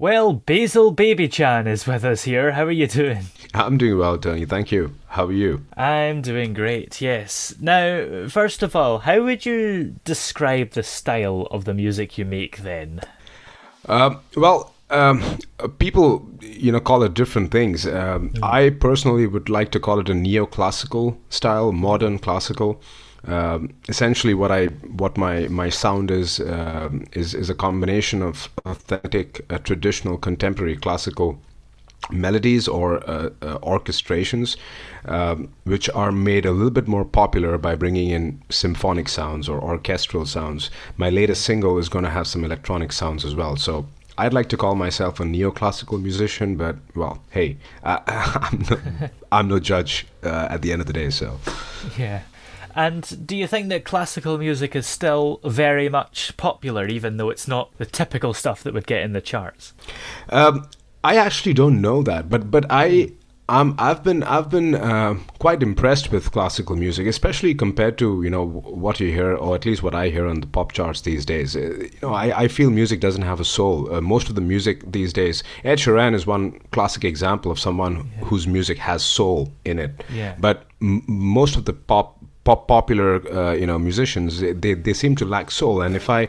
Well, Basil Babychan is with us here. How are you doing? I'm doing well, Tony. Thank you. How are you? I'm doing great, yes. Now, first of all, how would you describe the style of the music you make then? People, call it different things. I personally would like to call it a neoclassical style, modern classical. Essentially, what my sound is a combination of authentic, traditional, contemporary classical melodies or orchestrations, which are made a little bit more popular by bringing in symphonic sounds or orchestral sounds. My latest single is going to have some electronic sounds as well. So I'd like to call myself a neoclassical musician, but well, hey, I'm no judge at the end of the day. So Yeah. And do you think that classical music is still very much popular, even though it's not the typical stuff that would get in the charts? I actually don't know that, but I've been quite impressed with classical music, especially compared to what you hear, or at least what I hear on the pop charts these days. I feel music doesn't have a soul. Most of the music these days, Ed Sheeran is one classic example of someone whose music has soul in it. Yeah. But most of the popular musicians, they seem to lack soul. And if I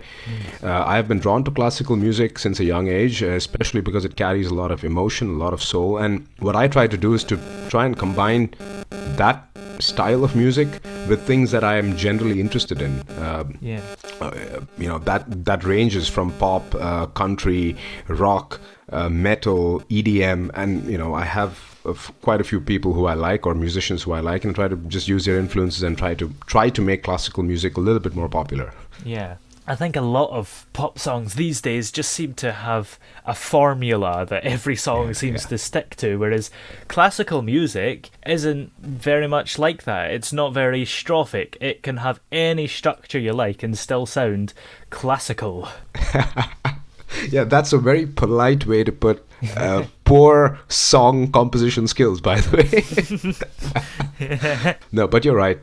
have been drawn to classical music since a young age, especially because it carries a lot of emotion, a lot of soul. And what I try to do is to try and combine that style of music with things that I am generally interested in. Yeah. That ranges from pop, country, rock, metal, EDM, and I have quite a few people who I like, or musicians who I like, and try to just use their influences and try to make classical music a little bit more popular. Yeah. I think a lot of pop songs these days just seem to have a formula that every song seems to stick to, whereas classical music isn't very much like that. It's not very strophic. It can have any structure you like and still sound classical. Yeah, that's a very polite way to put poor song composition skills, by the way. No, but you're right.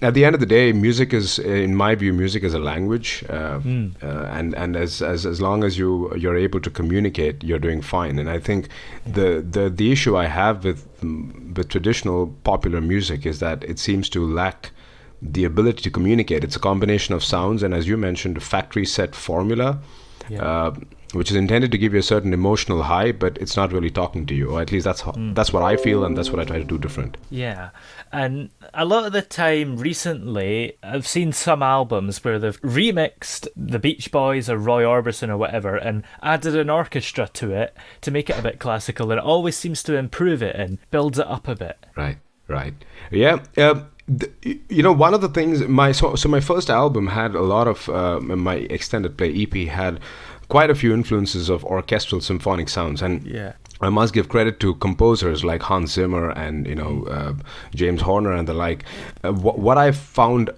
At the end of the day, music is, in my view, music is a language, and as long as you're able to communicate, you're doing fine. And I think the issue I have with traditional popular music is that it seems to lack the ability to communicate. It's a combination of sounds and, as you mentioned, a factory set formula, which is intended to give you a certain emotional high, but it's not really talking to you. Or at least that's what I feel, and that's what I try to do different. Yeah, and a lot of the time recently, I've seen some albums where they've remixed the Beach Boys or Roy Orbison or whatever and added an orchestra to it to make it a bit classical, and it always seems to improve it and builds it up a bit. Right. Yeah. One of the things, my first album had a lot of my extended play EP had quite a few influences of orchestral symphonic sounds, and I must give credit to composers like Hans Zimmer and James Horner and the like. What I found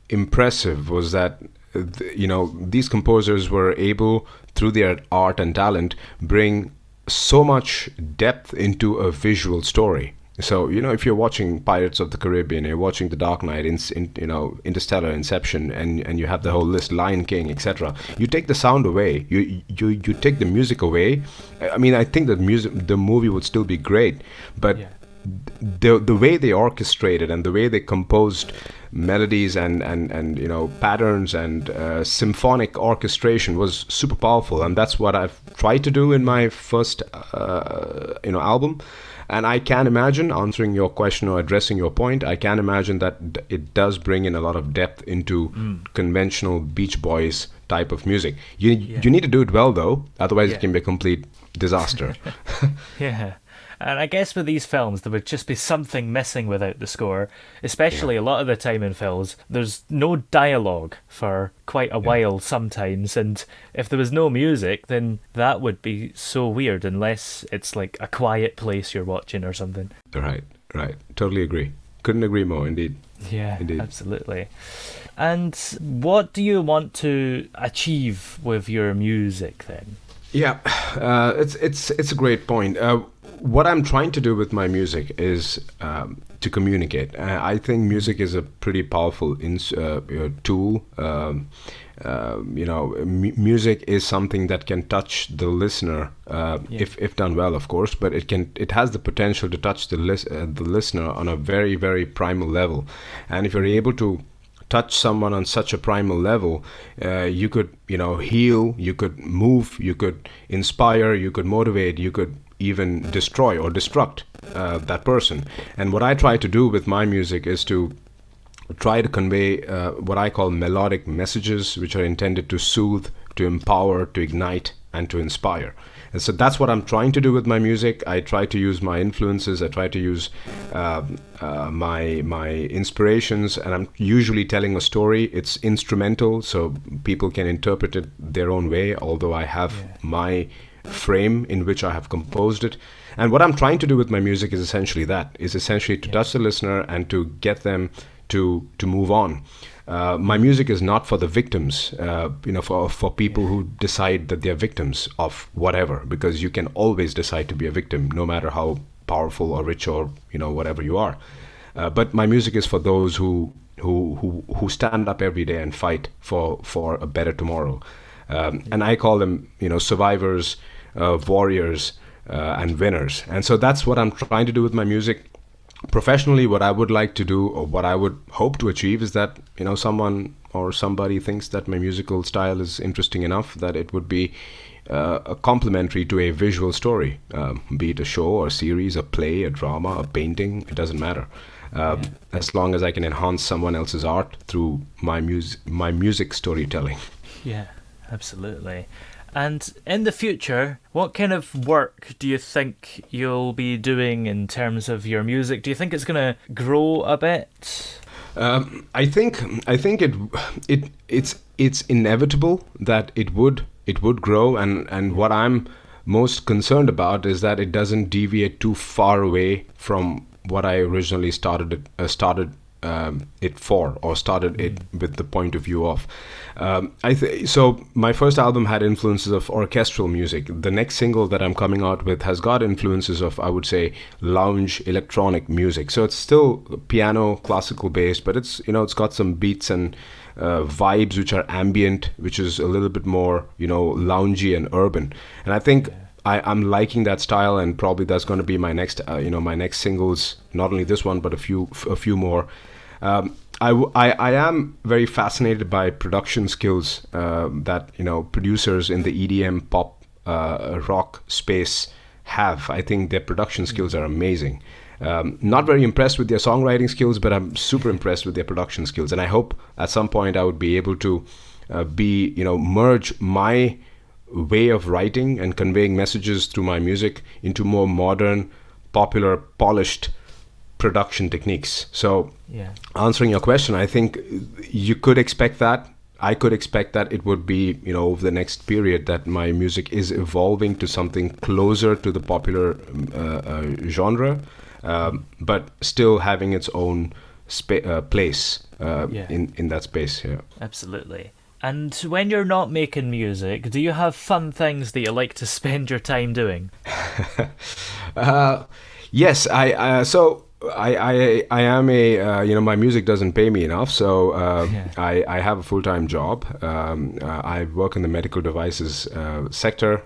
impressive was that these composers were able, through their art and talent, bring so much depth into a visual story. So, if you're watching Pirates of the Caribbean, you're watching The Dark Knight, Interstellar, Inception, and you have the whole list, Lion King, etc. You take the sound away, you take the music away. I mean, I think that the movie would still be great, but the way they orchestrated and the way they composed melodies and patterns and symphonic orchestration was super powerful, and that's what I've tried to do in my first album. And I can imagine, answering your question or addressing your point, I can imagine that it does bring in a lot of depth into conventional Beach Boys type of music. You need to do it well, though, otherwise it can be a complete disaster. Yeah. And I guess with these films, there would just be something missing without the score, especially a lot of the time in films. There's no dialogue for quite a while sometimes, and if there was no music, then that would be so weird, unless it's like a quiet place you're watching or something. Right. Totally agree. Couldn't agree more, indeed. Yeah, indeed. Absolutely. And what do you want to achieve with your music then? Yeah, it's a great point. what I'm trying to do with my music is to communicate. I think music is a pretty powerful tool. Music is something that can touch the listener if done well, of course. But it has the potential to touch the listener on a very, very primal level. And if you're able to touch someone on such a primal level, you could heal, you could move, you could inspire, you could motivate, you could even destroy or destruct that person. And what I try to do with my music is to try to convey what I call melodic messages, which are intended to soothe, to empower, to ignite, and to inspire. And so that's what I'm trying to do with my music. I try to use my influences. I try to use my inspirations, and I'm usually telling a story. It's instrumental, so people can interpret it their own way, although I have my frame in which I have composed it. And what I'm trying to do with my music is essentially to touch the listener and to get them to move on. My music is not for the victims, for people who decide that they're victims of whatever, because you can always decide to be a victim, no matter how powerful or rich or whatever you are. But my music is for those who stand up every day and fight for a better tomorrow. And I call them, survivors, warriors, and winners. And so that's what I'm trying to do with my music. Professionally, what I would like to do, or what I would hope to achieve, is that someone or somebody thinks that my musical style is interesting enough that it would be a complementary to a visual story, be it a show or a series, a play, a drama, a painting. It doesn't matter, as long as I can enhance someone else's art through my music storytelling. Yeah, absolutely. And in the future, what kind of work do you think you'll be doing in terms of your music? Do you think it's going to grow a bit? I think it's inevitable that it would grow, and what I'm most concerned about is that it doesn't deviate too far away from what I originally started it for, or started it with the point of view of. So my first album had influences of orchestral music. The next single that I'm coming out with has got influences of, I would say, lounge electronic music. So it's still piano, classical based, but it's got some beats and vibes which are ambient, which is a little bit more loungy and urban. And I think I'm liking that style, and probably that's going to be my next singles. Not only this one, but a few more. I am very fascinated by production skills that producers in the EDM, pop, rock space have. I think their production skills are amazing. Not very impressed with their songwriting skills, but I'm super impressed with their production skills. And I hope at some point I would be able to merge my way of writing and conveying messages through my music into more modern, popular, polished production techniques. So answering your question, I think you could expect that. I could expect that it would be, over the next period, that my music is evolving to something closer to the popular genre, but still having its own place in that space. Yeah. Absolutely. And when you're not making music, do you have fun things that you like to spend your time doing? Yes, I am my music doesn't pay me enough, so I have a full-time job. I work in the medical devices sector.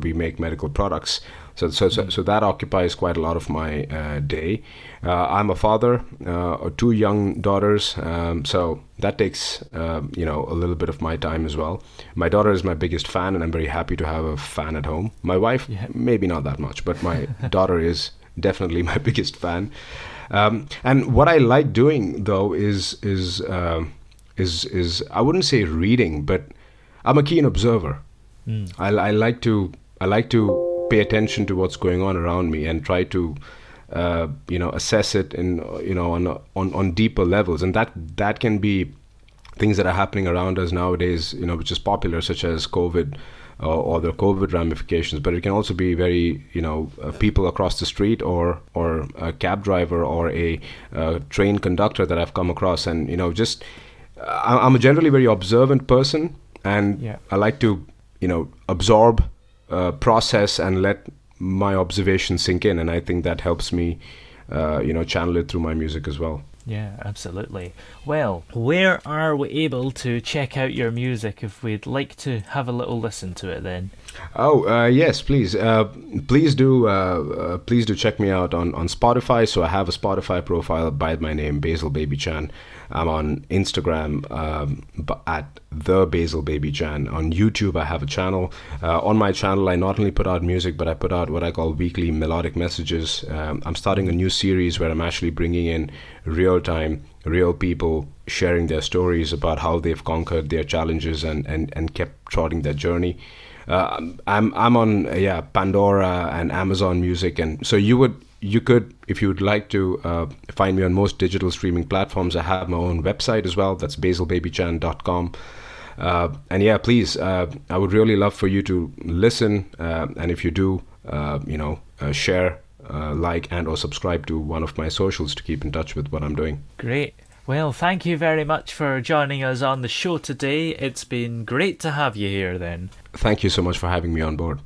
We make medical products, so that occupies quite a lot of my day. I'm a father, 2 young daughters, so that takes a little bit of my time as well. My daughter is my biggest fan, and I'm very happy to have a fan at home. My wife, maybe not that much, but my daughter is definitely my biggest fan. And what I like doing, though, is I wouldn't say reading, but I'm a keen observer. I like to pay attention to what's going on around me and try to assess it in on deeper levels, and that can be things that are happening around us nowadays, which is popular, such as COVID. Or the COVID ramifications, but it can also be very, people across the street, or a cab driver, or a train conductor that I've come across, and I'm a generally very observant person, and I like to absorb, process, and let my observations sink in, and I think that helps me, channel it through my music as well. Yeah, absolutely. Well, where are we able to check out your music if we'd like to have a little listen to it then? Oh, yes, please. Please do check me out on Spotify. So I have a Spotify profile by my name, Basil Babychan. I'm on Instagram at the Basil Babychan. On YouTube, I have a channel. On my channel, I not only put out music, but I put out what I call weekly melodic messages. I'm starting a new series where I'm actually bringing in real time, real people sharing their stories about how they've conquered their challenges and kept trotting their journey. I'm on Pandora and Amazon Music, and so you could, if you would like to, find me on most digital streaming platforms. I have my own website as well. That's basilbabychan.com. And yeah, please, I would really love for you to listen, and if you do, share, like, and or subscribe to one of my socials to keep in touch with what I'm doing. Great. Well, thank you very much for joining us on the show today. It's been great to have you here then. Thank you so much for having me on board.